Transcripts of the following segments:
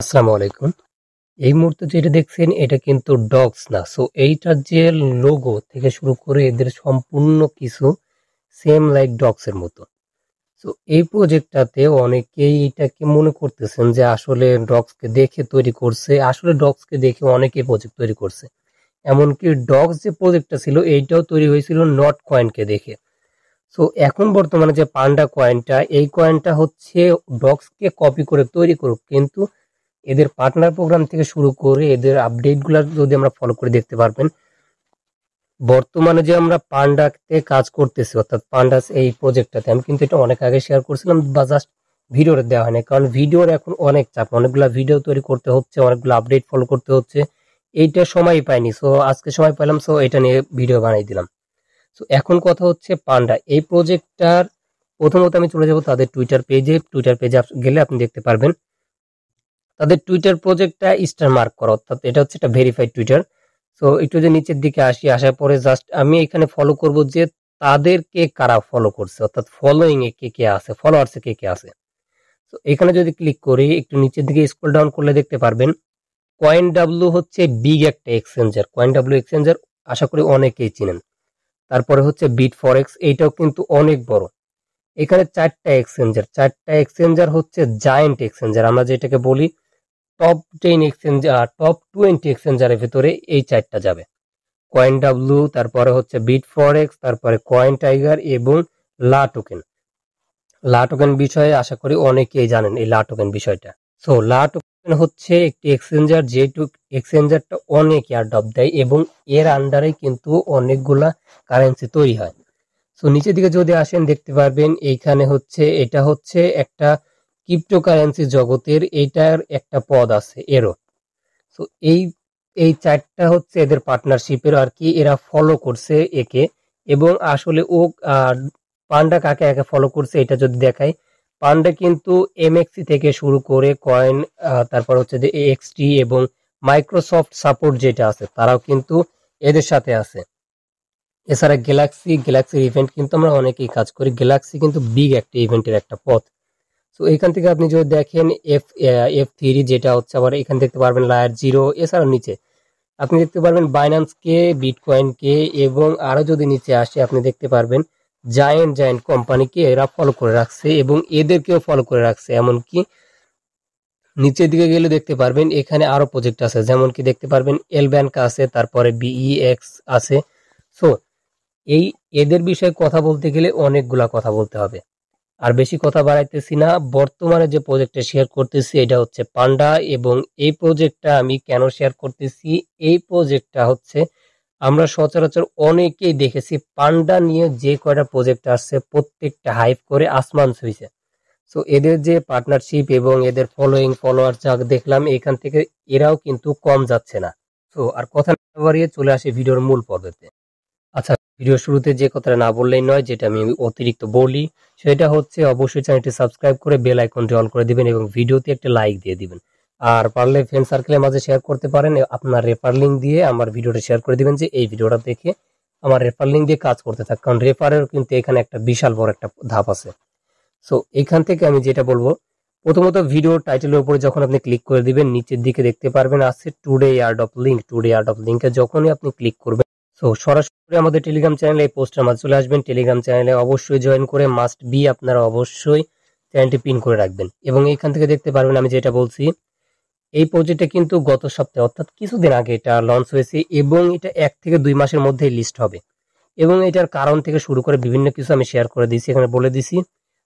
আসসালামু আলাইকুম। এই মুহূর্তে যেটা দেখছেন এটা কিন্তু ডগস না। সো এইটার যে লোগো থেকে শুরু করে এদের সম্পূর্ণ কিছু সেম লাইক ডগস এর মতো। সো এই প্রজেক্টটাতে অনেকেই এটাকে মনে করতেছেন যে আসলে ডগসকে দেখে তৈরি করছে। আসলে ডগসকে দেখে অনেকেই প্রজেক্ট তৈরি করছে। এমনকি ডগস যে প্রজেক্টটা ছিল এইটাও তৈরি হয়েছিল নট কয়েনকে দেখে। সো এখন বর্তমানে যে পান্ডা কয়েনটা এই কয়েনটা হচ্ছে ডগসকে কপি করে তৈরি করুক, কিন্তু এদের পার্টনার প্রোগ্রাম থেকে শুরু করে এদের আপডেটগুলো যদি আমরা ফলো করে দেখতে পারবেন, বর্তমানে যে আমরা পান্ডাতে কাজ করতেছি অর্থাৎ পান্ডাস এই প্রজেক্টটাতে আমি কিন্তু এটা অনেক আগে শেয়ার করছিলাম বা জাস্ট ভিডিওটা দেওয়া হয়নি, কারণ ভিডিওর এখন অনেক চাপ, অনেকগুলো ভিডিও তৈরি করতে হচ্ছে, অনেকগুলো আপডেট ফলো করতে হচ্ছে, এইটা সময় পাইনি। সো আজকে সময় পেলাম, সো এটা নিয়ে ভিডিও বানাই দিলাম। সো এখন কথা হচ্ছে পান্ডা এই প্রজেক্টটার প্রথমত আমি চলে যাব তাদের টুইটার পেজে গেলে আপনি দেখতে পারবেন তাদের টুইটার প্রজেক্টটা স্টার মার্ক করা, অর্থাৎ এটা হচ্ছে একটা ভেরিফাইড টুইটার। সো একটু যে নিচের দিকে আসার পরে জাস্ট আমি এখানে ফলো করব যে তাদেরকে কারা ফলো করছে, অর্থাৎ ফলোইং এ কে কে আছে, ফলোয়ার্সে কে কে আছে। তো এখানে যদি ক্লিক করি একটু নিচের দিকে স্ক্রল ডাউন করলে দেখতে পারবেন কয়েন ডাব্লু হচ্ছে বিগ একটা এক্সচেঞ্জার। কয়েন ডাব্লু এক্সচেঞ্জার আশা করি অনেকেই চিনেন। তারপরে হচ্ছে বিট ফরেক্স, এইটাও কিন্তু অনেক বড়। এখানে চারটা এক্সচেঞ্জার হচ্ছে জায়ান্ট এক্সচেঞ্জার, আমরা যেটাকে বলি টপ 10 এক্সচেঞ্জার, টপ 20 এক্সচেঞ্জারের ভিতরে এই চারটা যাবে। কয়েন ডাব্লু, তারপরে হচ্ছে বিট ফরেক্স, তারপরে কয়েন টাইগার এবং লা টোকেন। লা টোকেন বিষয়ে আশা করি অনেকেই জানেন এই লা টোকেন বিষয়টা। সো লা টোকেন হচ্ছে একটি এক্সচেঞ্জার, যেটু এক্সচেঞ্জারটা অনেক এয়ারড্রপ দেয় এবং এর আন্ডারে কিন্তু অনেকগুলা কারেন্সি তৈরি হয়। সো নিচের দিকে যদি আসেন দেখতে পারবেন এইখানে হচ্ছে এটা হচ্ছে একটা ক্রিপ্টোকারেন্সি জগতের এইটার একটা পদ আছে এরও। সো এই এই চারটা হচ্ছে এদের পার্টনারশিপের আর কি, এরা ফলো করছে একে। এবং আসলে ও পান্ডা কাকে একে ফলো করছে এটা যদি দেখায়, পান্ডা কিন্তু এমএক্সি থেকে শুরু করে কয়েন, তারপর হচ্ছে যে এক্সটি এবং মাইক্রোসফট সাপোর্ট যেটা আছে তারাও কিন্তু এদের সাথে আছে। এছাড়া গ্যালাক্সির ইভেন্ট কিন্তু আমরা অনেকেই কাজ করি, গ্যালাক্সি কিন্তু বিগ একটা ইভেন্টের একটা পথ। তো এখান থেকে আপনি যদি দেখেন এফ3 যেটা হচ্ছে, আবার এখানে দেখতে পারবেন লায়ার জিরো। এছাড়াও নিচে আপনি দেখতে পারবেন বাইন্যান্স কে, বিটকয়েন কে, এবং আরো যদি নিচে আসে আপনি দেখতে পারবেন জায়েন্ট কোম্পানিকে এরা ফলো করে রাখছে এবং এদেরকেও ফলো করে রাখছে। এমনকি নিচের দিকে গেলে দেখতে পারবেন এখানে আরো প্রজেক্ট আছে, যেমন কি দেখতে পারবেন এল ব্যাংক আছে, তারপরে বিইএক্স আছে। সো এই এদের বিষয়ে কথা বলতে গেলে অনেকগুলা কথা বলতে হবে, আর বেশি কথা বাড়াইতেছি না। বর্তমানে যে প্রজেক্টটা শেয়ার করতেছি এটা হচ্ছে পান্ডা, এবং এই প্রজেক্টটা আমি কেন শেয়ার করতেছি, এই প্রজেক্টটা হচ্ছে আমরা সচরাচর অনেকেই দেখেছি পান্ডা নিয়ে যে কয়টা প্রজেক্ট আসছে প্রত্যেকটা হাইপ করে আসমান ছুঁইছে। সো এদের যে পার্টনারশিপ এবং এদের ফলোয়ার যা দেখলাম এখান থেকে এরাও কিন্তু কম যাচ্ছে না। তো আর কথা না বাড়িয়ে চলে আসে ভিডিওর মূল পর্বতে। আচ্ছা, ভিডিও শুরুতে যে কথাটা না বললেই নয়, যেটা আমি অতিরিক্ত বলি, সেটা হচ্ছে অবশ্যই চ্যানেলটি সাবস্ক্রাইব করে বেল আইকনটি অন করে দিবেন এবং ভিডিওতে একটা লাইক দিয়ে দিবেন। আর পারলে ফ্রেন্ড সার্কেলের মাঝে শেয়ার করতে পারেন, আপনার রেফার লিঙ্ক দিয়ে আমার ভিডিওটা শেয়ার করে দিবেন যে এই ভিডিওটা দেখে আমার রেফার লিঙ্ক দিয়ে কাজ করতে থাক, কারণ রেফারের কিন্তু এখানে একটা বিশাল বড় একটা ধাপ আছে। সো এখান থেকে আমি যেটা বলবো, প্রথমত ভিডিও টাইটেলের উপরে যখন আপনি ক্লিক করে দিবেন নিচের দিকে দেখতে পারবেন আছে টুডে এয়ার্ড অফ লিঙ্কে যখনই আপনি ক্লিক করবেন, সো সরাসরি আমাদের টেলিগ্রাম চ্যানেলে এই পোস্টের মাঝে চলে আসবেন। টেলিগ্রাম চ্যানেলে অবশ্যই জয়েন করে মাস্ট বি আপনারা অবশ্যই চ্যানেলটি পিন করে রাখবেন। এবং এইখান থেকে দেখতে পারবেন আমি যেটা বলছি, এই প্রজেক্টটা কিন্তু গত সপ্তাহে অর্থাৎ কিছুদিন আগে এটা লঞ্চ হয়েছে এবং এটা 1 থেকে 2 মাসের মধ্যেই লিস্ট হবে। এবং এটার কারণ থেকে শুরু করে বিভিন্ন কিছু আমি শেয়ার করে দিয়েছি, এখানে বলে দিছি।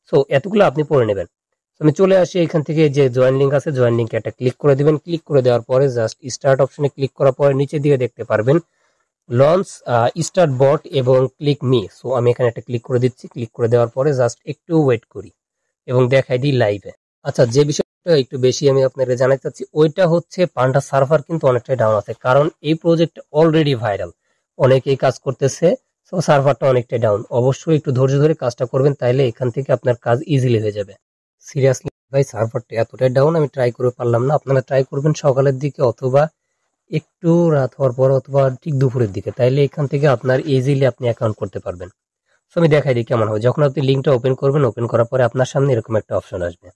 সো এতগুলো আপনি পড়ে নেবেন। আমি চলে আসি এখান থেকে যে জয়েন লিঙ্ক আছে, জয়েন লিঙ্কে একটা ক্লিক করে দিবেন। ক্লিক করে দেওয়ার পরে জাস্ট স্টার্ট অপশনে ক্লিক করার পরে নিচের দিকে দেখতে পারবেন লঞ্চ স্টার্ট বট এবং ক্লিক মি। সো আমি এখানে একটা ক্লিক করে দিচ্ছি। ক্লিক করে দেওয়ার পরে জাস্ট একটু ওয়েট করি এবং দেখাই দিই লাইভে। আচ্ছা, যে বিষয়টা একটু বেশি আমি আপনাকে জানাতে চাচ্ছি ওইটা হচ্ছে পান্ডা সার্ভার কিন্তু অনেকটাই ডাউন আছে, কারণ এই প্রজেক্ট অলরেডি ভাইরাল, অনেকেই কাজ করতেছে। সো সার্ভারটা অনেকটাই ডাউন, অবশ্যই একটু ধৈর্য ধরে কাজটা করবেন, তাইলে এখান থেকে আপনার কাজ ইজিলি হয়ে যাবে। সিরিয়াসলি ভাই, সার্ভারটা এতটাই ডাউন আমি ট্রাই করে পারলাম না। আপনারা ট্রাই করবেন সকালের দিকে অথবা একটু রাত হওয়ার পর অথবা ঠিক দুপুরের দিকে, তাইলে এখান থেকে আপনার ইজিলি আপনি অ্যাকাউন্ট করতে পারবেন। সো আমি দেখাই দিই কেমন হবে। যখন আপনি লিঙ্কটা ওপেন করবেন, ওপেন করার পরে আপনার সামনে এরকম একটা অপশন আসবে।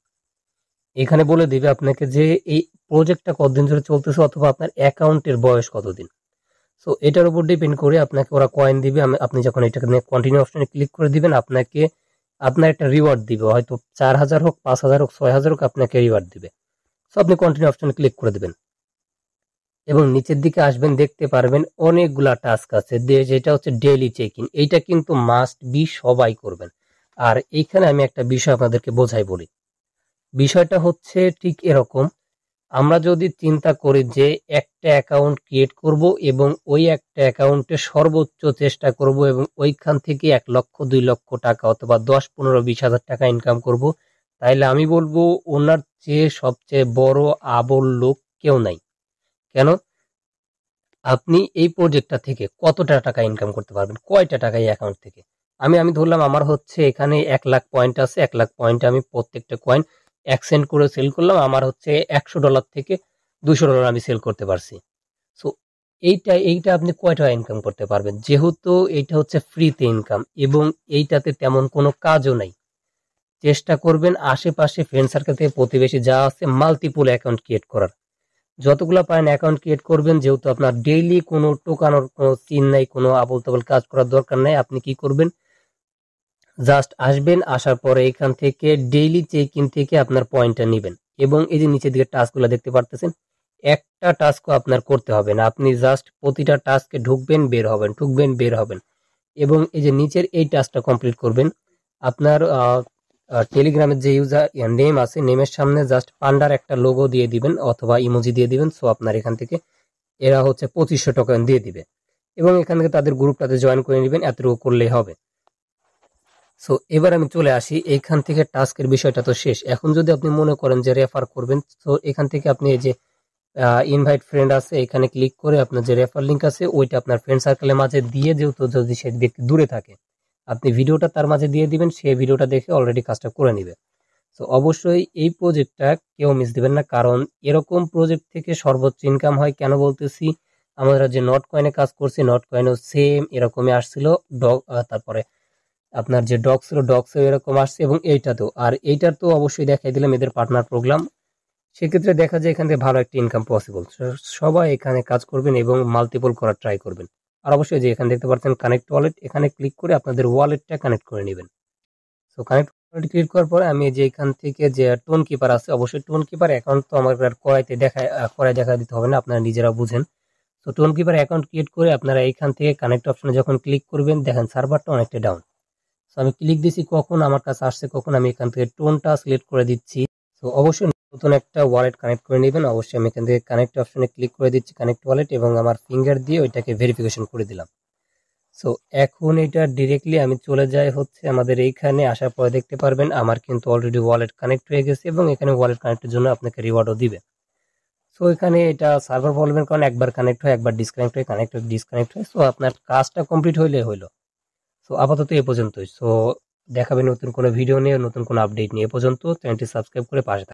এখানে বলে দিবে আপনাকে যে এই প্রজেক্টটা কতদিন ধরে চলতেছে অথবা আপনার অ্যাকাউন্টের বয়স কতদিন। সো এটার উপর ডিপেন্ড করে আপনাকে ওরা কয়েন দিবে। আপনি যখন এটাকে কন্টিনিউ অপশনে ক্লিক করে দিবেন আপনাকে আপনার একটা রিওয়ার্ড দিবে, হয়তো 4000 হোক, 5000 হোক, 6000 হোক, আপনাকে রিওয়ার্ড দিবে। সো আপনি কন্টিনিউ অপশনে ক্লিক করে দিবেন এবং নিচের দিকে আসবেন, দেখতে পারবেন অনেকগুলা টাস্ক আছে যেটা হচ্ছে ডেইলি চেক ইন। এইটা কিন্তু মাস্ট বি সবাই করবেন। আর এইখানে আমি একটা বিষয় আপনাদেরকে বোঝাই বলি। বিষয়টা হচ্ছে ঠিক এরকম, আমরা যদি চিন্তা করি যে একটা অ্যাকাউন্ট ক্রিয়েট করব এবং ওই একটা অ্যাকাউন্টে সর্বোচ্চ চেষ্টা করব এবং ওইখান থেকে 1 লক্ষ 2 লক্ষ টাকা অথবা 10 15 20,000 টাকা ইনকাম করব, তাইলে আমি বলবো ওনার চেয়ে সবচেয়ে বড় আবল লোক কেউ নাই। কেন? আপনি এই প্রজেক্টটা থেকে কতটা টাকা ইনকাম করতে পারবেন, কয়টা টাকা এই অ্যাকাউন্ট থেকে? আমি ধরলাম আমার হচ্ছে এখানে 1 লাখ পয়েন্ট আছে, 1 লাখ পয়েন্টে আমি প্রত্যেকটা কয়েন 1 সেন্ট করে সেল করলাম, আমার হচ্ছে $100 থেকে $200 আমি সেল করতে পারছি। সো এইটা আপনি কয় টাকা ইনকাম করতে পারবেন? যেহেতু এইটা হচ্ছে ফ্রিতে ইনকাম এবং এইটাতে তেমন কোনো কাজও নাই। চেষ্টা করবেন আশেপাশে ফ্রেন্ড সার্কেল থেকে, প্রতিবেশী যা আছে, মাল্টিপল অ্যাকাউন্ট ক্রিয়েট করার। যতগুলা পারেন অ্যাকাউন্ট ক্রিয়েট করবেন, যেহেতু আপনার ডেইলি কোনো টোকানোর কোনো সিন নাই, কোনো আবল তাবল কাজ করার দরকার নাই। আপনি কি করবেন, জাস্ট আসবেন, আসার পরে এখান থেকে ডেইলি চেক ইন থেকে আপনার পয়েন্টটা নেবেন এবং এই যে নিচের দিকে টাস্কগুলো দেখতে পারতেছেন, একটা টাস্কও আপনার করতে হবে না। আপনি জাস্ট প্রতিটা টাস্কে ঢুকবেন, বের হবেন, ঢুকবেন, বের হবেন এবং এই যে নিচের এই টাস্কটা কমপ্লিট করবেন। আপনার টেলিগ্রামের যে ইউজার নেম আছে, নেমের সামনে জাস্ট পান্ডার একটা লোগো দিয়ে দিবেন অথবা ইমোজি দিয়ে দিবেন। সো আপনার এখান থেকে এরা হচ্ছে 2500 টোকেন দিয়ে দিবে এবং এখান থেকে তাদের গ্রুপটাতে জয়েন করে নেবেন। এতটুকু করলেই হবে। সো এবার আমি চলে আসি, এইখান থেকে টাস্কের বিষয়টা তো শেষ। এখন যদি আপনি মনে করেন যে রেফার করবেন, তো এখান থেকে আপনি এই যে ইনভাইট ফ্রেন্ড আছে, এখানে ক্লিক করে আপনার যে রেফার লিঙ্ক আছে ওইটা আপনার ফ্রেন্ড সার্কেলের মাঝে দিয়ে, যেহেতু যদি সে ব্যক্তি দূরে থাকে, আপনি ভিডিওটা তার মাঝে দিয়ে দিবেন, সে ভিডিওটা দেখে অলরেডি কাজটা করে নিবে। তো অবশ্যই এই প্রজেক্টটা কেউ মিস দিবেন না, কারণ এরকম প্রজেক্ট থেকে সর্বোচ্চ ইনকাম হয়। কেন বলতেছি, আমরা যে নট কয়েনে কাজ করছি, নট কয়েনও সেম এরকমই আসছিল। তারপরে আপনার যে ডগ ছিল, ডগসেও এরকম আসছে এবং এইটাতেও। আর এইটার তো অবশ্যই দেখাই দিলাম এদের পার্টনার প্রোগ্রাম। সেক্ষেত্রে দেখা যায় এখান থেকে ভালো একটা ইনকাম পসিবল। সবাই এখানে কাজ করবেন এবং মাল্টিপল করার ট্রাই করবেন। আর অবশ্যই যে এখানে দেখতে পাচ্ছেন কানেক্ট ওয়ালেট, এখানে ক্লিক করে আপনাদের ওয়ালেটটা কানেক্ট করে নেবেন। সো কানেক্ট ওয়ালেট ক্লিক করার পরে আমি যে এখান থেকে যে টোন কিপার আছে, অবশ্যই টোন কিপার অ্যাকাউন্ট তো আমার করায় দেখা দিতে হবে না, আপনারা নিজেরা বুঝেন। তো টোন কিপার অ্যাকাউন্ট ক্রিয়েট করে আপনারা এইখান থেকে কানেক্ট অপশনে যখন ক্লিক করবেন, দেখেন সার্ভারটা অনেকটা ডাউন। সো আমি ক্লিক দিছি, কখন আমার কাছে আসছে, কখন আমি এখান থেকে টোনটা সিলেক্ট করে দিচ্ছি। তো অবশ্যই নতুন একটা ওয়ালেট কানেক্ট করে নেবেন। অবশ্যই আমি এখান থেকে কানেক্ট অপশনে ক্লিক করে দিচ্ছি, কানেক্ট ওয়ালেট, এবং আমার ফিঙ্গার দিয়ে ওইটাকে ভেরিফিকেশন করে দিলাম। সো এখন এটা ডিরেক্টলি আমি চলে যাই হচ্ছে আমাদের এইখানে। আসার পরে দেখতে পারবেন আমার কিন্তু অলরেডি ওয়ালেট কানেক্ট হয়ে গেছে এবং এখানে ওয়ালেট কানেক্টের জন্য আপনাকে রিওয়ার্ডও দিবে। সো এখানে এটা সার্ভার প্রবলেমের কারণে একবার কানেক্ট হয়, একবার ডিসকানেক্ট হয়, কানেক্ট হয়, ডিসকানেক্ট হয়। সো আপনার কাজটা কমপ্লিট হইলে হইলো। সো আপাতত এ পর্যন্তই। সো দেখাবে নতুন কোনো ভিডিও নিয়ে, নতুন কোনো আপডেট নিয়ে। এ পর্যন্ত চ্যানেলটি সাবস্ক্রাইব করে পাশে থাকবেন।